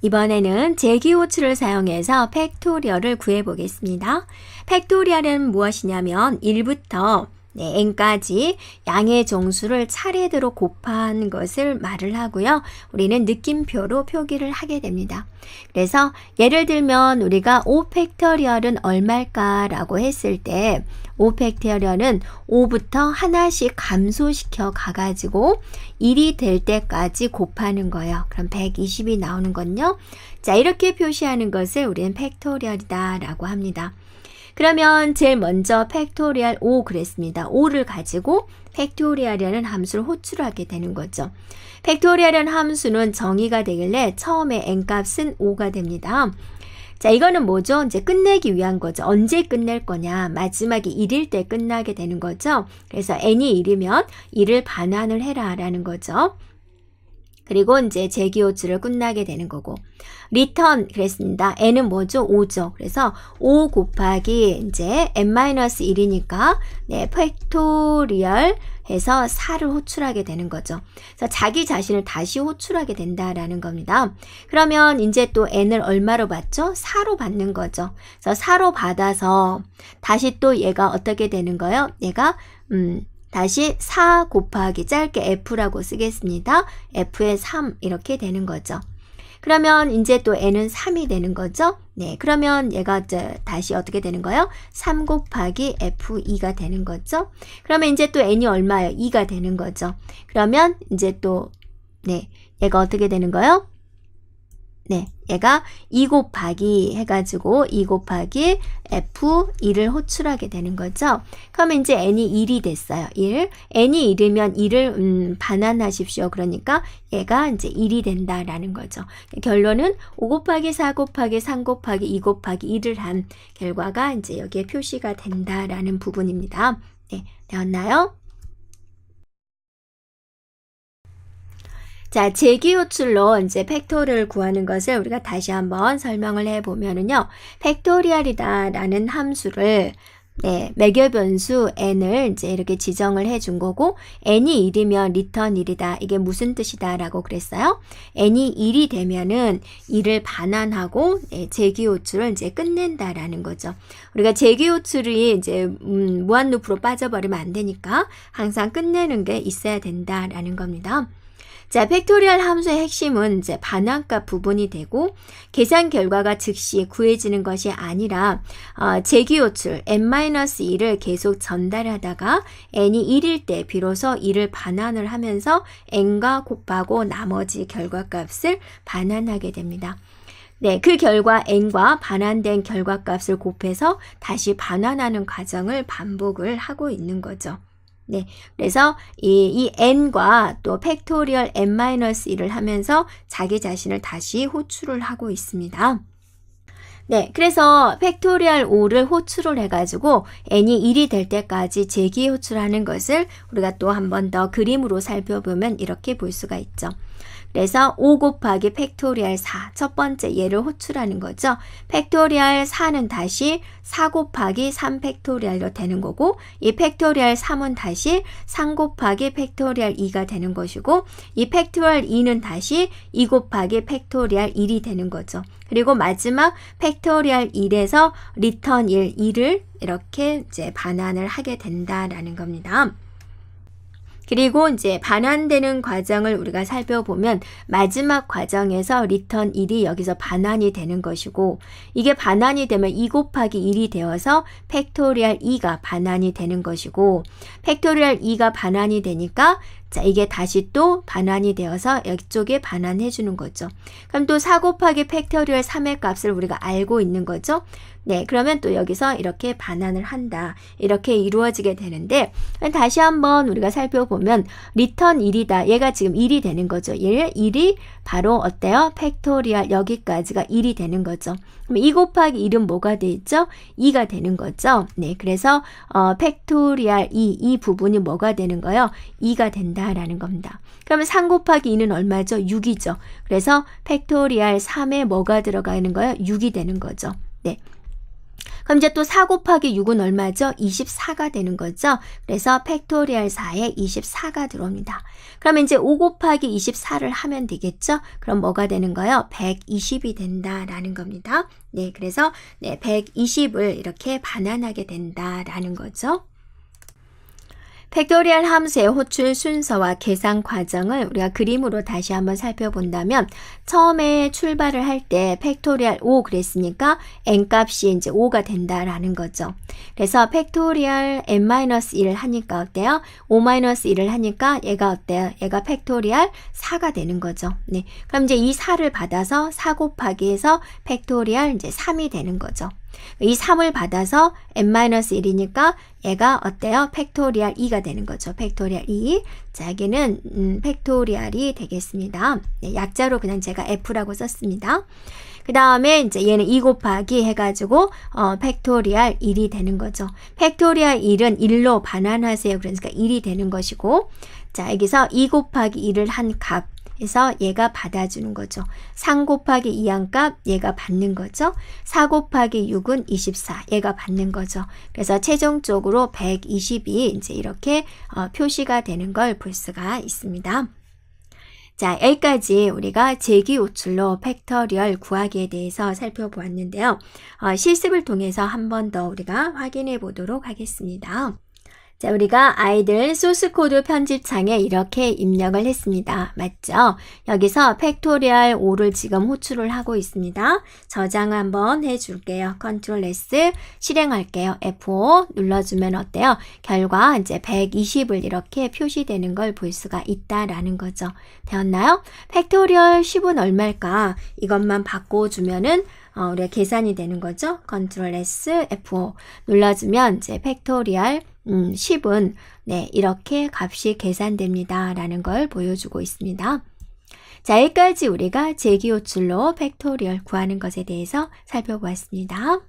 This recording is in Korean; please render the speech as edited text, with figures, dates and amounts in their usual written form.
이번에는 제기호출을 사용해서 팩토리얼을 구해보겠습니다. 팩토리얼은 무엇이냐면 1부터 n까지 양의 정수를 차례대로 곱한 것을 말을 하고요. 우리는 느낌표로 표기를 하게 됩니다. 그래서 예를 들면 우리가 5팩토리얼은 얼마일까라고 했을 때 5팩토리얼은 5부터 하나씩 감소시켜 가가지고 1이 될 때까지 곱하는 거예요. 그럼 120이 나오는 건요. 자, 이렇게 표시하는 것을 우리는 팩토리얼이다 라고 합니다. 그러면 제일 먼저 팩토리얼 5 그랬습니다. 5를 가지고 팩토리얼이라는 함수를 호출하게 되는 거죠. 팩토리얼이라는 함수는 정의가 되길래 처음에 n값은 5가 됩니다. 자, 이거는 뭐죠? 이제 끝내기 위한 거죠. 언제 끝낼 거냐? 마지막이 1일 때 끝나게 되는 거죠. 그래서 n이 1이면 1을 반환을 해라 라는 거죠. 그리고 이제 제기호출을 끝나게 되는 거고 리턴 그랬습니다. n은 뭐죠? 5죠. 그래서 5 곱하기 이제 n-1이니까 팩토리얼 해서 4를 호출하게 되는 거죠. 그래서 자기 자신을 다시 호출하게 된다라는 겁니다. 그러면 이제 또 n을 얼마로 받죠? 4로 받는 거죠. 그래서 4로 받아서 다시 또 얘가 어떻게 되는 거예요? 얘가 다시 4 곱하기 짧게 f라고 쓰겠습니다. f의 3 이렇게 되는 거죠. 그러면 이제 또 n은 3이 되는 거죠. 네, 그러면 얘가 이제 다시 어떻게 되는 거예요? 3 곱하기 f2가 되는 거죠. 그러면 이제 또 n이 얼마예요? 2가 되는 거죠. 그러면 이제 또 얘가 어떻게 되는 거예요? 얘가 2 곱하기 해가지고 2 곱하기 f2를 호출하게 되는 거죠. 그러면 이제 n이 1이 됐어요. 1. n이 1이면 1을 반환하십시오. 그러니까 얘가 이제 1이 된다라는 거죠. 결론은 5 곱하기 4 곱하기 3 곱하기 2 곱하기 1을 한 결과가 이제 여기에 표시가 된다라는 부분입니다. 네, 되었나요? 자, 제기호출로 이제 팩토리얼을 구하는 것을 우리가 다시 한번 설명을 해보면은요. 팩토리얼이다라는 함수를 매겨 변수 n을 이제 이렇게 지정을 해준 거고 n이 1이면 return 1이다. 이게 무슨 뜻이다 라고 그랬어요? n이 1이 되면은 1을 반환하고 제기호출을 이제 끝낸다라는 거죠. 우리가 제기호출이 이제 무한루프로 빠져버리면 안 되니까 항상 끝내는 게 있어야 된다라는 겁니다. 자, 팩토리얼 함수의 핵심은 이제 반환값 부분이 되고 계산 결과가 즉시 구해지는 것이 아니라 제기호출 n-1을 계속 전달하다가 n이 1일 때 비로소 1을 반환을 하면서 n과 곱하고 나머지 결과값을 반환하게 됩니다. 네, 그 결과 n과 반환된 결과값을 곱해서 다시 반환하는 과정을 반복을 하고 있는 거죠. 네, 그래서 이 n과 또 팩토리얼 n-1을 하면서 자기 자신을 다시 호출을 하고 있습니다. 네, 그래서 팩토리얼 5를 호출을 해가지고 n이 1이 될 때까지 제기 호출하는 것을 우리가 또 한 번 더 그림으로 살펴보면 이렇게 볼 수가 있죠. 그래서 5 곱하기 팩토리얼 4 첫 번째 얘를 호출하는 거죠. 팩토리얼 4는 다시 4 곱하기 3 팩토리얼로 되는 거고 이 팩토리얼 3은 다시 3 곱하기 팩토리얼 2가 되는 것이고 이 팩토리얼 2는 다시 2 곱하기 팩토리얼 1이 되는 거죠. 그리고 마지막 팩토리얼 1에서 리턴 1을 이렇게 이제 반환을 하게 된다라는 겁니다. 그리고 이제 반환되는 과정을 우리가 살펴보면 마지막 과정에서 리턴 1이 여기서 반환이 되는 것이고 이게 반환이 되면 2 곱하기 1이 되어서 팩토리얼 2가 반환이 되는 것이고 팩토리얼 2가 반환이 되니까 자, 이게 다시 또 반환이 되어서 이쪽에 반환해 주는 거죠. 그럼 또 4 곱하기 팩토리얼 3의 값을 우리가 알고 있는 거죠. 네, 그러면 또 여기서 이렇게 반환을 한다. 이렇게 이루어지게 되는데 다시 한번 우리가 살펴보면 리턴 1이다. 얘가 지금 1이 되는 거죠. 1이 바로 어때요? 팩토리얼 여기까지가 1이 되는 거죠. 그럼 2 곱하기 1은 뭐가 돼 있죠? 2가 되는 거죠. 네, 그래서 팩토리얼 이 부분이 뭐가 되는 거예요? 2가 된다라는 겁니다. 그러면 3 곱하기 2는 얼마죠? 6이죠. 그래서 팩토리얼 3에 뭐가 들어가 있는 거예요? 6이 되는 거죠. 네. 그럼 이제 또 4 곱하기 6은 얼마죠? 24가 되는 거죠. 그래서 팩토리얼 4에 24가 들어옵니다. 그러면 이제 5 곱하기 24를 하면 되겠죠? 그럼 뭐가 되는 거예요? 120이 된다라는 겁니다. 네, 그래서 120을 이렇게 반환하게 된다라는 거죠. 팩토리얼 함수의 호출 순서와 계산 과정을 우리가 그림으로 다시 한번 살펴본다면 처음에 출발을 할 때 팩토리얼 5 그랬으니까 n값이 이제 5가 된다라는 거죠. 그래서 팩토리얼 n-1을 하니까 어때요? 5-1을 하니까 얘가 어때요? 얘가 팩토리얼 4가 되는 거죠. 네. 그럼 이제 이 4를 받아서 4 곱하기 해서 팩토리얼 이제 3이 되는 거죠. 이 3을 받아서 n-1이니까 얘가 어때요? 팩토리얼 2가 되는 거죠. 팩토리얼 2. 자, 여기는 팩토리얼이 되겠습니다. 네, 약자로 그냥 제가 F라고 썼습니다. 그 다음에 이제 얘는 2 곱하기 해가지고 팩토리얼 1이 되는 거죠. 팩토리얼 1은 1로 반환하세요. 그러니까 1이 되는 것이고, 자, 여기서 2 곱하기 1을 한 값. 그래서 얘가 받아주는 거죠. 3 곱하기 2한 값 얘가 받는 거죠. 4 곱하기 6은 24 얘가 받는 거죠. 그래서 최종적으로 120이 이제 이렇게 표시가 되는 걸 볼 수가 있습니다. 자, 여기까지 우리가 재기호출로 팩토리얼 구하기에 대해서 살펴보았는데요. 실습을 통해서 한 번 더 우리가 확인해 보도록 하겠습니다. 자, 우리가 아이들 소스코드 편집창에 이렇게 입력을 했습니다. 맞죠? 여기서 팩토리얼 5를 지금 호출을 하고 있습니다. 저장 한번 해줄게요. Ctrl S 실행할게요. F5 눌러주면 어때요? 결과 이제 120을 이렇게 표시되는 걸 볼 수가 있다라는 거죠. 되었나요? 팩토리얼 10은 얼마일까? 이것만 바꿔주면은 우리가 계산이 되는 거죠. Ctrl S F5 눌러주면 이제 팩토리얼 10은 이렇게 값이 계산됩니다. 라는 걸 보여주고 있습니다. 자, 여기까지 우리가 재기호출로 팩토리얼 구하는 것에 대해서 살펴보았습니다.